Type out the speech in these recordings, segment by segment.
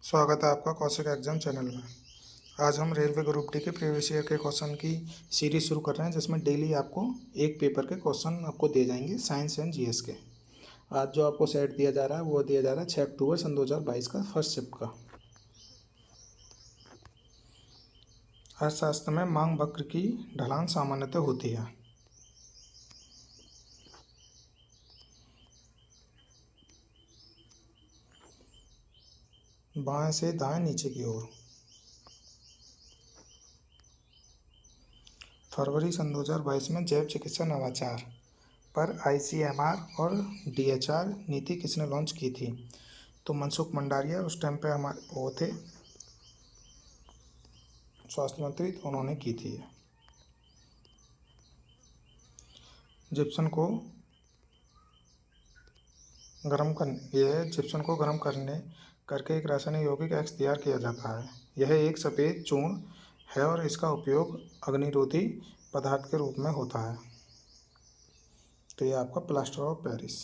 स्वागत है आपका कौशिक एग्जाम चैनल में। आज हम रेलवे ग्रुप डी के प्रीवियस ईयर के क्वेश्चन की सीरीज शुरू कर रहे हैं, जिसमें डेली आपको एक पेपर के क्वेश्चन आपको दिए जाएंगे साइंस एंड जीएस के। आज जो आपको सेट दिया जा रहा है वो दिया जा रहा है 6 अक्टूबर सन 2022 का फर्स्ट शिफ्ट का। अर्थशास्त्र में मांग वक्र की ढलान सामान्यतः होती है। बाएं से दाएं नीचे की ओर। फरवरी सन 2022 में जैव चिकित्सा नवाचार पर आईसीएमआर और डीएचआर नीति किसने लॉन्च की थी? तो मनसुख मंडाविया उस टाइम पे हमारे वो थे स्वास्थ्य मंत्री, तो उन्होंने की थी। जिप्सम को गर्म करने करके एक रासायनिक यौगिक एक्स तैयार किया जाता है। यह एक सफ़ेद चूर्ण है और इसका उपयोग अग्निरोधी पदार्थ के रूप में होता है। तो यह आपका प्लास्टर ऑफ पेरिस।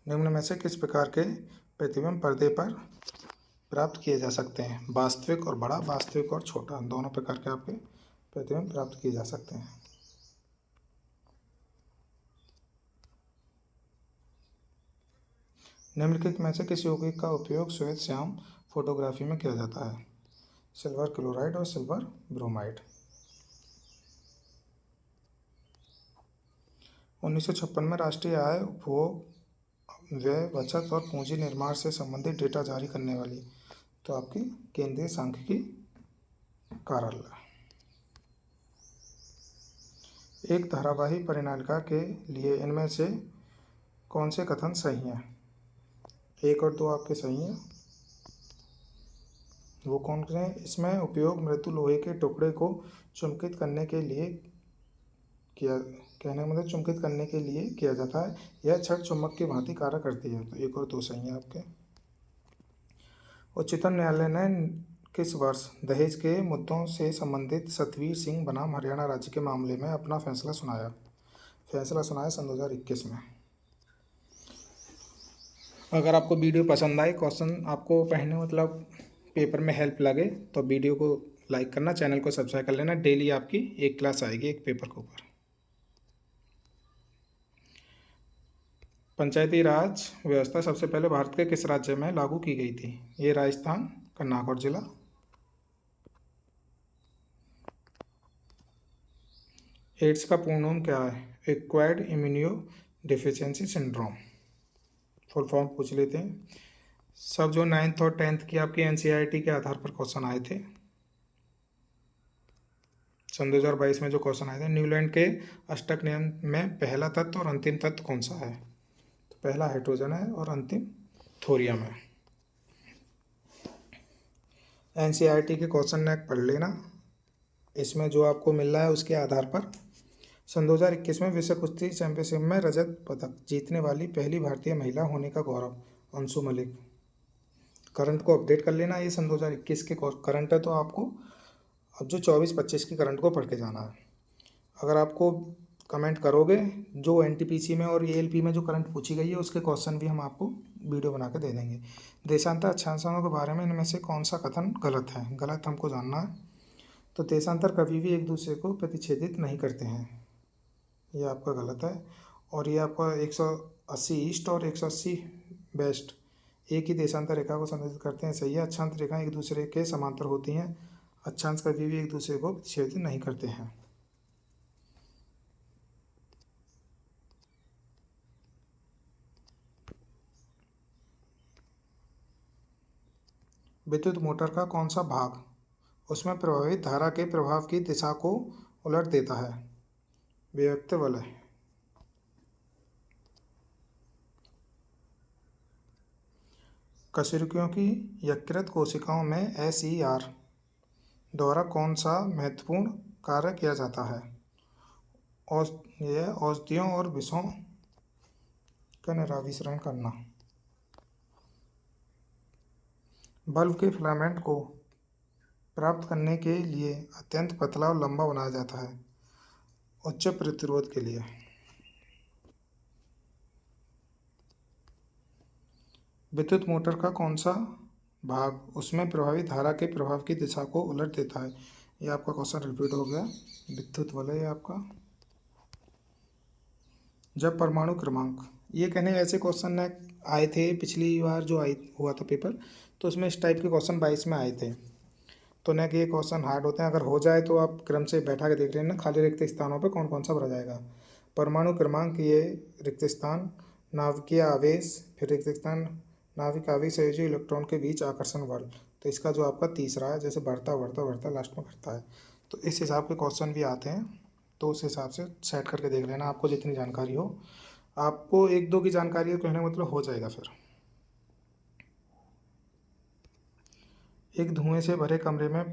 निम्न में से किस प्रकार के प्रतिबिंब पर्दे पर प्राप्त किए जा सकते हैं? वास्तविक और बड़ा, वास्तविक और छोटा, दोनों प्रकार के आपके प्रतिबिंब प्राप्त किए जा सकते हैं। निम्नलिखित में से किस यौगिक का उपयोग श्वेत श्याम फोटोग्राफी में किया जाता है? सिल्वर क्लोराइड और सिल्वर ब्रोमाइड। 1956 में राष्ट्रीय आय, उपभोग, व्यय, बचत और पूंजी निर्माण से संबंधित डेटा जारी करने वाली तो आपकी केंद्रीय सांख्यिकी कार्यालय। एक धारावाही परिनालिका के लिए इनमें से कौन से कथन सही हैं? 1 और 2 आपके सही हैं। वो कौन से हैं? इसमें उपयोग मृदु लोहे के टुकड़े को चुंबकित करने के लिए चुंबकित करने के लिए किया जाता है। यह छड़ चुंबक की भांति कार्य करती है। तो 1 और 2 सही हैं आपके। उच्चतम न्यायालय ने किस वर्ष दहेज के मुद्दों से संबंधित सतवीर सिंह बनाम हरियाणा राज्य के मामले में अपना फैसला सुनाया? फैसला सुनाया सन 2021 में। अगर आपको वीडियो पसंद आए, क्वेश्चन आपको पढ़ने पेपर में हेल्प लगे तो वीडियो को लाइक करना, चैनल को सब्सक्राइब कर लेना। डेली आपकी एक क्लास आएगी एक पेपर के ऊपर। पंचायती राज व्यवस्था सबसे पहले भारत के किस राज्य में लागू की गई थी? ये राजस्थान का नागौर जिला। एड्स का पूर्ण नाम क्या है? Acquired immuno deficiency syndrome. Full form पूछ लेते हैं सब। जो 9th और 10th की आपकी एनसीईआरटी के आधार पर क्वेश्चन आए थे सन 2022 में, जो क्वेश्चन आए थे, न्यूलैंड के अष्टक नियम में पहला तत्व और अंतिम तत्व कौन सा है? तो पहला हाइड्रोजन है और अंतिम थोरियम है। एनसीईआरटी के क्वेश्चन ने पढ़ लेना, इसमें जो आपको मिल रहा है उसके आधार पर। सन 2021 में विश्व कुश्ती चैंपियनशिप में रजत पदक जीतने वाली पहली भारतीय महिला होने का गौरव अंशु मलिक। करंट को अपडेट कर लेना, ये सन 2021 के करंट है, तो आपको अब जो 24-25 की करंट को पढ़ के जाना है। अगर आपको कमेंट करोगे जो एनटीपीसी में और एएलपी में जो करंट पूछी गई है उसके क्वेश्चन भी हम आपको वीडियो बना के दे देंगे। देशांतर अक्षांशों के बारे में इनमें से कौन सा कथन गलत है? गलत हमको जानना है। तो देशांतर कभी भी एक दूसरे को प्रतिच्छेदित नहीं करते हैं, ये आपका गलत है। और ये आपका 180 ईस्ट और 180 वेस्ट एक ही देशांतर रेखा को संदर्भित करते हैं, सही है। अक्षांश रेखाएं एक दूसरे के समांतर होती हैं। अक्षांश कभी भी एक दूसरे को छेद नहीं करते हैं। विद्युत मोटर का कौन सा भाग उसमें प्रवाहित धारा के प्रभाव की दिशा को उलट देता है? विभक्त बल है। कशेरुकियों की यकृत कोशिकाओं में SER द्वारा कौन सा महत्वपूर्ण कार्य किया जाता है? यह औषधियों और विषों का निराविष्रण करना। बल्ब के फिलामेंट को प्राप्त करने के लिए अत्यंत पतला और लंबा बनाया जाता है। उच्च प्रतिरोध के लिए। विद्युत मोटर का कौन सा भाग उसमें प्रभावित धारा के प्रभाव की दिशा को उलट देता है? ये आपका क्वेश्चन रिपीट हो गया, विद्युत वाला ये आपका। जब परमाणु क्रमांक, ये कहने ऐसे क्वेश्चन आए थे पिछली बार जो हुआ था पेपर, तो उसमें इस टाइप के क्वेश्चन 22 में आए थे। तो न कि ये क्वेश्चन हार्ड होते हैं, अगर हो जाए तो आप क्रम से बैठा के देख लेना खाली रिक्त स्थानों पे कौन कौन सा भरा जाएगा। परमाणु क्रमांक, ये रिक्त स्थान, नाभिकीय आवेश, फिर रिक्त स्थान, नाभिक आवेश संयोजी इलेक्ट्रॉन के बीच आकर्षण बल। तो इसका जो आपका तीसरा है, जैसे बढ़ता बढ़ता बढ़ता लास्ट में घटता है, तो इस हिसाब के क्वेश्चन भी आते हैं। तो उस हिसाब से सेट करके देख लेना, आपको जितनी जानकारी हो। आपको एक दो की जानकारी है कहने का मतलब हो जाएगा फिर। एक धुएं से भरे कमरे में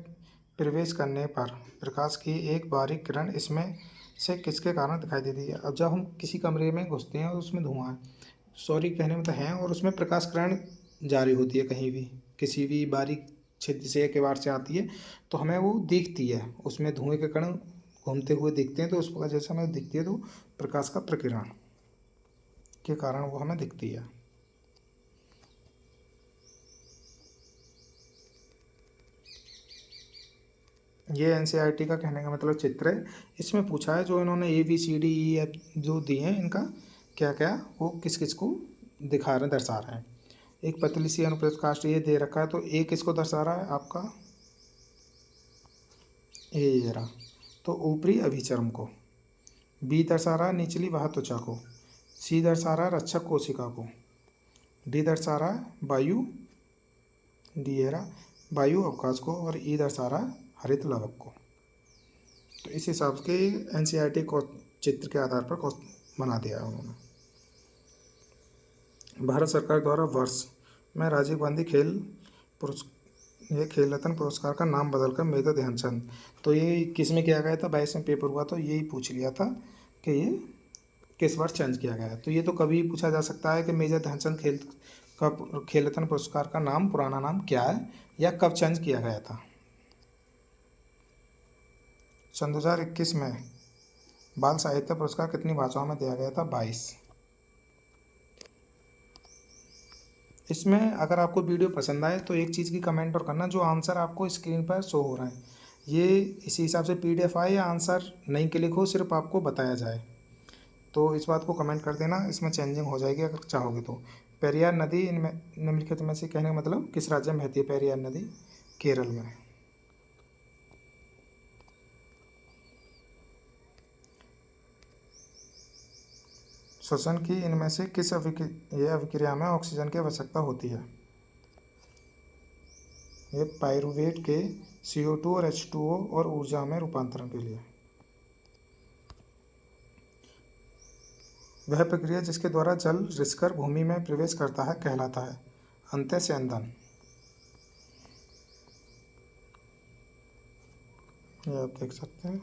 प्रवेश करने पर प्रकाश की एक बारीक किरण इसमें से किसके कारण दिखाई देती है? अब जब हम किसी कमरे में घुसते हैं और उसमें धुआं है, सॉरी कहने में तो है, और उसमें प्रकाश किरण जारी होती है कहीं भी, किसी भी बारीक छिद्र से या किवाड़ से आती है, तो हमें वो दिखती है, उसमें धुएं के कण घूमते हुए दिखते हैं। तो उस वजह से हमें दिखती है, तो प्रकाश का प्रकीर्णन के कारण वो हमें दिखती है। ये एनसीईआरटी का कहने का मतलब चित्र है। इसमें पूछा है जो इन्होंने ABCDE जो दिए हैं, इनका क्या क्या वो किस किस को दिखा रहे हैं, दर्शा रहे हैं। एक पतली सी अनुप्रस्थ काष्ठ ये दे रखा है, तो ए किसको दर्शा रहा है आपका? ये रहा, तो ऊपरी अभिचर्म को। बी दर्शा रहा है निचली बाह्य त्वचा को। सी दर्शा रहा है रक्षक कोशिका को। डी दर्शा रहा है वायु, डी ये रहा वायु अवकाश को। और ई दर्शा रहा है हरित लवक को। तो इस हिसाब के एनसीईआरटी को चित्र के आधार पर बना दिया है उन्होंने। भारत सरकार द्वारा वर्ष में राजीव गांधी ये खेल रत्न पुरस्कार का नाम बदलकर मेजर ध्यानचंद। तो ये किस में किया गया था? 22 में पेपर हुआ तो यही पूछ लिया था कि ये किस वर्ष चेंज किया गया है। तो ये तो कभी पूछा जा सकता है कि मेजर ध्यानचंद खेल रत्न पुरस्कार का नाम, पुराना नाम क्या है या कब चेंज किया गया था। सन 2021 में बाल साहित्य पुरस्कार कितनी भाषाओं में दिया गया था? 22। इसमें अगर आपको वीडियो पसंद आए तो एक चीज़ की कमेंट और करना, जो आंसर आपको स्क्रीन पर शो हो रहा है ये इसी हिसाब से PDF आए या आंसर नहीं क्लिक हो, सिर्फ आपको बताया जाए, तो इस बात को कमेंट कर देना। इसमें चेंजिंग हो जाएगी अगर चाहोगे तो। पेरियार नदी इनमें निम्नलिखित में से कहने का मतलब किस राज्य में बहती है? पेरियार नदी केरल में। श्वसन की इनमें से किस अभिक्रिया में ऑक्सीजन की आवश्यकता होती है? ये पाइरूवेट के CO2 और H2O और ऊर्जा में रूपांतरण के लिए। वह प्रक्रिया जिसके द्वारा जल रिसकर भूमि में प्रवेश करता है कहलाता है? अंतःस्यंदन। ये आप देख सकते हैं।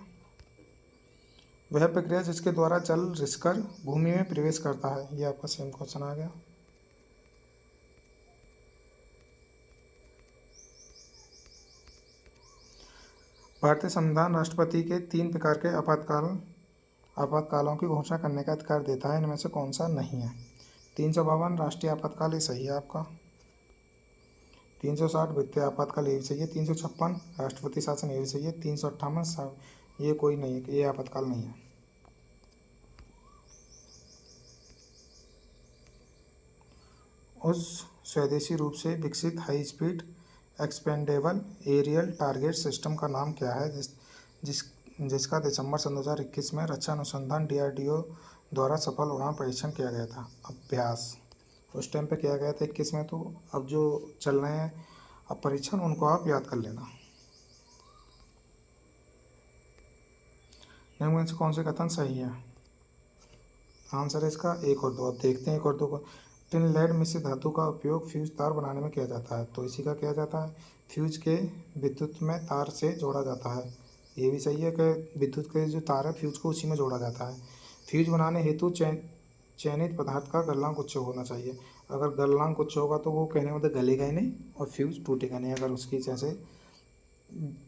वह प्रक्रिया जिसके द्वारा जल रिसकर भूमि में प्रवेश करता है, ये आपका सेम क्वेश्चन आ गया। भारतीय संविधान राष्ट्रपति के 3 प्रकार के आपातकालों की घोषणा करने का अधिकार देता है, इनमें से कौन सा नहीं है? 352 राष्ट्रीय आपातकाल, ये सही है आपका। 360 वित्तीय आपातकाल, ये भी सही है। 356 राष्ट्रपति शासन, ये भी सही है। 358 ये कोई नहीं है, ये आपातकाल नहीं है। उस स्वदेशी रूप से विकसित high speed expendable aerial target system का नाम क्या है जिसका दिसंबर सन 2021 में रक्षा अनुसंधान DRDO द्वारा सफल उड़ान परीक्षण किया गया था? अभ्यास उस टाइम पे किया गया था 21 में, तो अब जो चल रहे हैं अब परीक्षण, उनको आप याद कर लेना। निम्न से कौन से कथन सही है? आंसर है इसका 1 और 2। अब देखते हैं 1 और 2 को। टिन लेड मिश्र धातु का उपयोग फ्यूज तार बनाने में किया जाता है, तो इसी का किया जाता है। फ्यूज के विद्युत में तार से जोड़ा जाता है, ये भी सही है कि विद्युत के जो तार है फ्यूज को उसी में जोड़ा जाता है। फ्यूज बनाने हेतु चयनित पदार्थ का गलनांक उच्च होना चाहिए। अगर गलनांक उच्च होगा तो वो कहने मतलब गलेगा ही नहीं और फ्यूज टूटेगा नहीं। अगर उसकी जैसे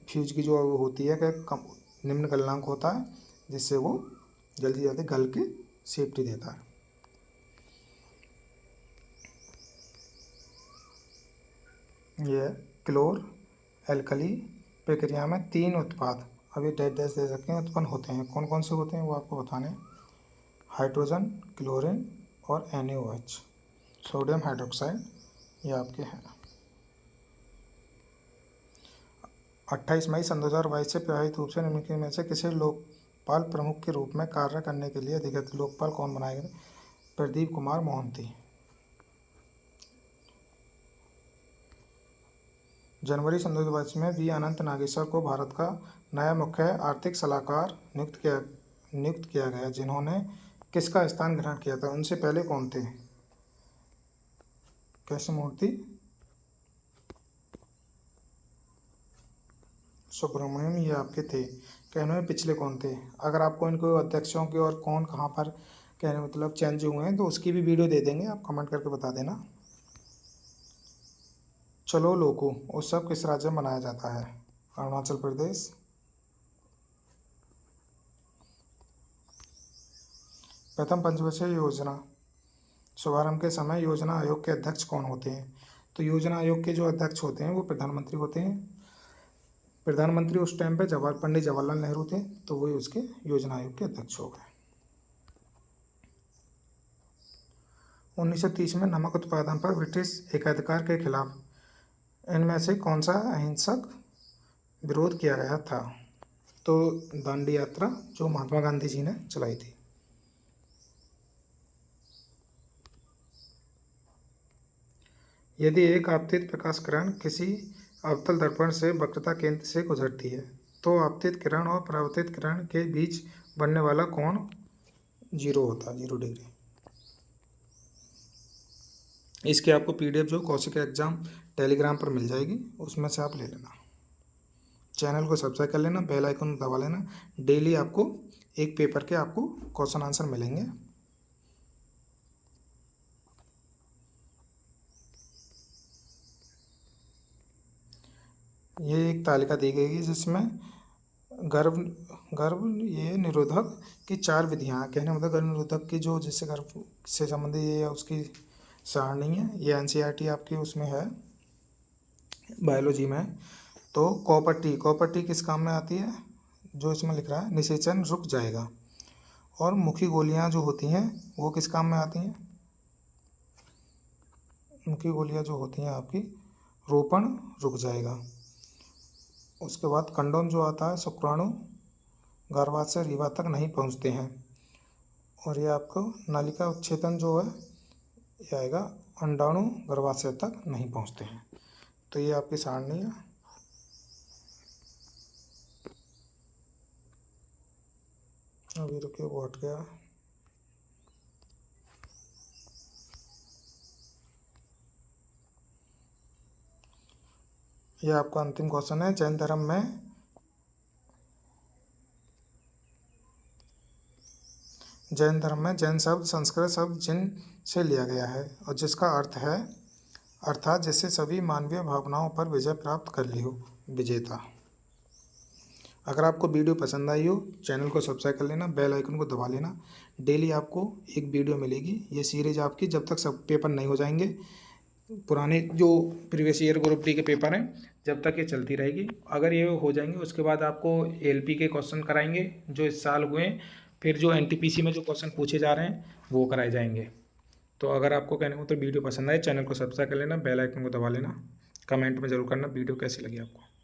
फ्यूज की जो होती है कि कम निम्न गलनांक होता है जिससे वो जल्दी जल्दी गल के सेफ्टी देता है। यह क्लोर एल्कली प्रक्रिया में 3 उत्पाद अभी डैश डैश दे सकते हैं उत्पन्न होते हैं। कौन कौन से होते हैं वो आपको बताने हैं। हाइड्रोजन, क्लोरीन और NaOH, सोडियम हाइड्रोक्साइड, ये आपके हैं। 28 मई सन 2022 से प्रभावित रूप से निम्नलिखित में से किसे लोकपाल प्रमुख के रूप में कार्य करने के लिए अधिकृत लोकपाल कौन बनाए गए? प्रदीप कुमार मोहंती। जनवरी सन 2022 में वी अनंत नागेश्वर को भारत का नया मुख्य आर्थिक सलाहकार नियुक्त किया गया, जिन्होंने किसका स्थान ग्रहण किया था? उनसे पहले कौन थे? कृष्णमूर्ति सुब्रमण्यम, ये आपके थे। कहने में पिछले कौन थे? अगर आपको इनको अध्यक्षों की और कौन कहाँ पर कहने मतलब चेंज हुए हैं तो उसकी भी वीडियो दे देंगे, आप कमेंट करके बता देना। चलो लोको उत्सव किस राज्य में मनाया जाता है? अरुणाचल प्रदेश। प्रथम पंचवर्षीय योजना शुभारंभ के समय योजना आयोग के अध्यक्ष कौन होते हैं? तो योजना आयोग के जो अध्यक्ष होते हैं वो प्रधानमंत्री होते हैं। प्रधानमंत्री उस टाइम पे पंडित जवाहरलाल नेहरू थे, तो वही उसके योजना आयोग के अध्यक्ष हो गए। 1930 में नमक उत्पादन पर ब्रिटिश एकाधिकार के खिलाफ इनमें से कौन सा अहिंसक विरोध किया गया था? तो दांडी यात्रा, जो महात्मा गांधी जी ने चलाई थी। यदि एक आपतित प्रकाश किरण किसी अवतल दर्पण से वक्रता केंद्र से गुजरती है तो आपतित किरण और परावर्तित किरण के बीच बनने वाला कोण 0 होता है, 0 डिग्री। इसके आपको PDF जो कौशिक एग्जाम टेलीग्राम पर मिल जाएगी, उसमें से आप ले लेना। चैनल को सब्सक्राइब कर लेना, बेल आइकन दबा लेना। डेली आपको एक पेपर के आपको क्वेश्चन आंसर मिलेंगे। ये एक तालिका दी गई है जिसमें गर्भ ये निरोधक की 4 विधियाँ, कहने मतलब गर्भ निरोधक की जो जिससे गर्भ से संबंधित ये उसकी सारणी है। ये NCERT आपकी उसमें है, बायोलॉजी में। तो कॉपर टी किस काम में आती है? जो इसमें लिख रहा है निषेचन रुक जाएगा। और मुखी गोलियां जो होती हैं वो किस काम में आती हैं? मुखी गोलियां जो होती हैं आपकी रोपण रुक जाएगा। उसके बाद कंडोम जो आता है शुक्राणु गर्भाशय से रीवा तक नहीं पहुंचते हैं। और ये आपको नालिका उच्छेदन जो है ये आएगा अंडाणु गर्भाशय तक नहीं पहुंचते हैं। तो ये आपकी सारणी है। अभी रुकिए, वो हट गया। ये आपका अंतिम क्वेश्चन है। जैन धर्म में जैन शब्द संस्कृत शब्द जिन से लिया गया है और जिसका अर्थ है अर्थात जिससे सभी मानवीय भावनाओं पर विजय प्राप्त कर ली हो, विजेता। अगर आपको वीडियो पसंद आई हो चैनल को सब्सक्राइब कर लेना, बेल आइकन को दबा लेना। डेली आपको एक वीडियो मिलेगी। ये सीरीज आपकी जब तक सब पेपर नहीं हो जाएंगे, पुराने जो प्रीवियस ईयर ग्रुप डी के पेपर हैं, जब तक ये चलती रहेगी। अगर ये हो जाएंगे उसके बाद आपको LP के क्वेश्चन कराएंगे जो इस साल हुए, फिर जो NTPC में जो क्वेश्चन पूछे जा रहे हैं वो कराए जाएंगे। तो अगर आपको कहने को तो वीडियो पसंद आए चैनल को सब्सक्राइब कर लेना, बेल आइकन को दबा लेना। कमेंट में ज़रूर करना वीडियो कैसी लगी आपको।